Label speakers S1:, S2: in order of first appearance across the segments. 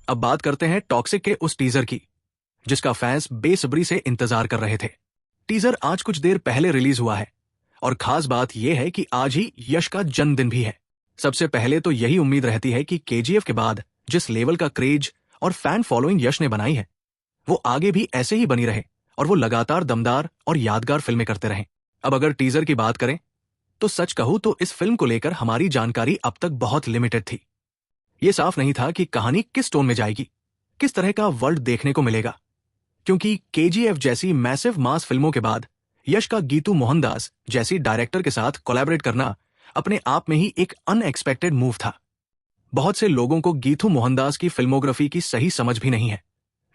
S1: अब बात करते हैं टॉक्सिक के उस टीजर की, जिसका फैंस बेसब्री से इंतजार कर रहे थे। टीजर आज कुछ देर पहले रिलीज हुआ है और खास बात यह है कि आज ही यश का जन्मदिन भी है। सबसे पहले तो यही उम्मीद रहती है कि केजीएफ के बाद जिस लेवल का क्रेज और फैन फॉलोइंग यश ने बनाई है, वो आगे भी ऐसे ही बनी रहे और वो लगातार दमदार और यादगार फिल्में करते रहें। अब अगर टीजर की बात करें तो सच कहूं तो इस फिल्म को लेकर हमारी जानकारी अब तक बहुत लिमिटेड थी। ये साफ नहीं था कि कहानी किस टोन में जाएगी, किस तरह का वर्ल्ड देखने को मिलेगा, क्योंकि केजीएफ जैसी मैसिव मास फिल्मों के बाद यश का गीतू मोहनदास जैसी डायरेक्टर के साथ कोलैबोरेट करना अपने आप में ही एक अनएक्सपेक्टेड मूव था। बहुत से लोगों को गीतू मोहनदास की फिल्मोग्राफी की सही समझ भी नहीं है,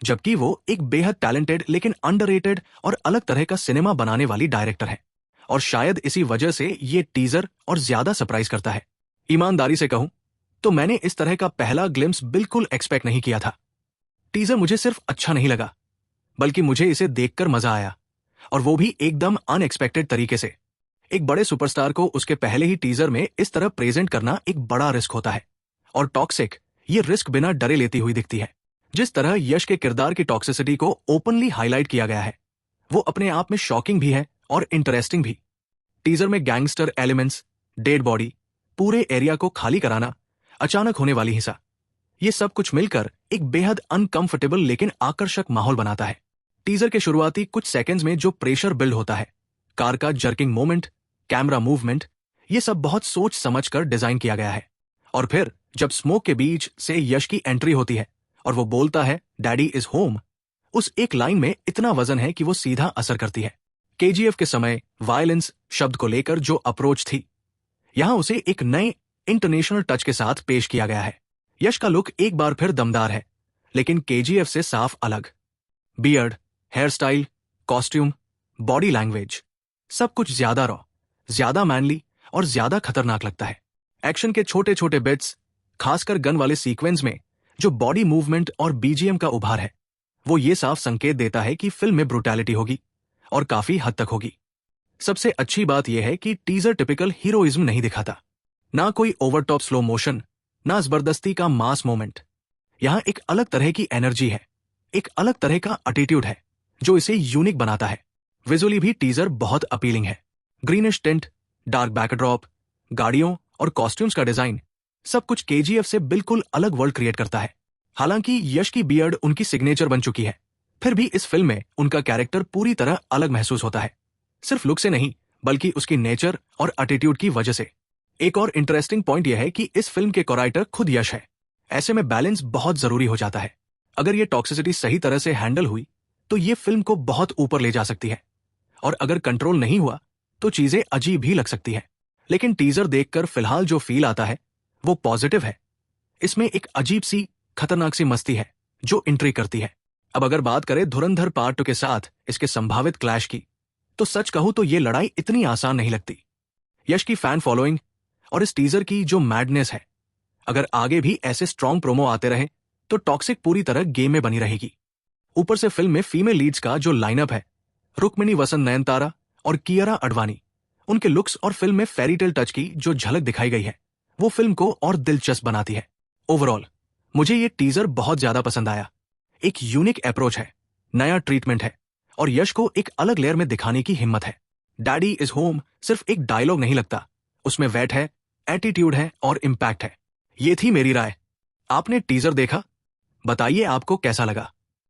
S1: जबकि वो एक बेहद टैलेंटेड लेकिन अंडररेटेड और अलग तरह का सिनेमा बनाने वाली डायरेक्टर है, और शायद इसी वजह से ये टीजर और ज्यादा सरप्राइज करता है। ईमानदारी से कहूं तो मैंने इस तरह का पहला ग्लिम्स बिल्कुल एक्सपेक्ट नहीं किया था। टीजर मुझे सिर्फ अच्छा नहीं लगा, बल्कि मुझे इसे देखकर मजा आया, और वो भी एकदम अनएक्सपेक्टेड तरीके से। एक बड़े सुपरस्टार को उसके पहले ही टीजर में इस तरह प्रेजेंट करना एक बड़ा रिस्क होता है, और टॉक्सिक ये रिस्क बिना डरे लेती हुई दिखती है। जिस तरह यश के किरदार की टॉक्सिसिटी को ओपनली हाईलाइट किया गया है, वो अपने आप में शॉकिंग भी है और इंटरेस्टिंग भी। टीजर में गैंगस्टर एलिमेंट्स, डेड बॉडी, पूरे एरिया को खाली कराना, अचानक होने वाली हिंसा, ये सब कुछ मिलकर एक बेहद अनकंफर्टेबल लेकिन आकर्षक माहौल बनाता है। टीजर के शुरुआती कुछ सेकंड्स में जो प्रेशर बिल्ड होता है, कार का जर्किंग मोमेंट, कैमरा मूवमेंट, ये सब बहुत सोच समझकर डिजाइन किया गया है। और फिर जब स्मोक के बीच से यश की एंट्री होती है और वो बोलता है डैडी इज होम, उस एक लाइन में इतना वजन है कि वो सीधा असर करती है। केजीएफ के समय वायलेंस शब्द को लेकर जो अप्रोच थी, यहां उसे एक नए इंटरनेशनल टच के साथ पेश किया गया है। यश का लुक एक बार फिर दमदार है, लेकिन केजीएफ से साफ अलग। Beard, hair style, costume, body language, सब कुछ ज्यादा रॉ, ज्यादा मैनली और ज्यादा खतरनाक लगता है। एक्शन के छोटे छोटे बिट्स, खासकर गन वाले सीक्वेंस में जो बॉडी मूवमेंट और बीजीएम का उभार है, वो ये साफ संकेत देता है कि फिल्म में ब्रुटैलिटी होगी और काफी हद तक होगी। सबसे अच्छी बात यह है कि टीजर टिपिकल हीरोइज्म नहीं दिखाता, ना कोई ओवरटॉप स्लो मोशन, ना जबरदस्ती का मास मोमेंट। यहां एक अलग तरह की एनर्जी है, एक अलग तरह का एटीट्यूड है, जो इसे यूनिक बनाता है। विजुअली भी टीजर बहुत अपीलिंग है। ग्रीनिश टिंट, डार्क बैकड्रॉप, गाड़ियों और कॉस्ट्यूम्स का डिजाइन, सब कुछ केजीएफ से बिल्कुल अलग वर्ल्ड क्रिएट करता है। हालांकि यश की बियर्ड उनकी सिग्नेचर बन चुकी है, फिर भी इस फिल्म में उनका कैरेक्टर पूरी तरह अलग महसूस होता है, सिर्फ लुक से नहीं बल्कि उसकी नेचर और एटीट्यूड की वजह से। एक और इंटरेस्टिंग पॉइंट यह है कि इस फिल्म के कोराइटर खुद यश है। ऐसे में बैलेंस बहुत जरूरी हो जाता है। अगर ये टॉक्सिसिटी सही तरह से हैंडल हुई तो ये फिल्म को बहुत ऊपर ले जा सकती है, और अगर कंट्रोल नहीं हुआ तो चीजें अजीब ही लग सकती है। लेकिन टीजर देखकर फिलहाल जो फील आता है वो पॉजिटिव है। इसमें एक अजीब सी खतरनाक सी मस्ती है जो इंट्रिग करती है। अब अगर बात करें धुरंधर पार्ट 2 के साथ इसके संभावित क्लैश की, तो सच कहूं तो ये लड़ाई इतनी आसान नहीं लगती। यश की फैन फॉलोइंग और इस टीजर की जो मैडनेस है, अगर आगे भी ऐसे स्ट्रॉन्ग प्रोमो आते रहे तो टॉक्सिक पूरी तरह गेम में बनी रहेगी। ऊपर से फिल्म में फीमेल लीड्स का जो लाइनअप है, रुक्मिणी वसंत नयनतारा और कियारा अडवाणी, उनके लुक्स और फिल्म में फेरीटेल टच की जो झलक दिखाई गई है, वो फिल्म को और दिलचस्प बनाती है। ओवरऑल मुझे ये टीजर बहुत ज्यादा पसंद आया। एक यूनिक अप्रोच है, नया ट्रीटमेंट है, और यश को एक अलग लेयर में दिखाने की हिम्मत है। डैडी इज होम सिर्फ एक डायलॉग नहीं लगता, उसमें वेट है, एटीट्यूड है और इम्पैक्ट है। ये थी मेरी राय। आपने टीजर देखा? बताइए आपको कैसा लगा।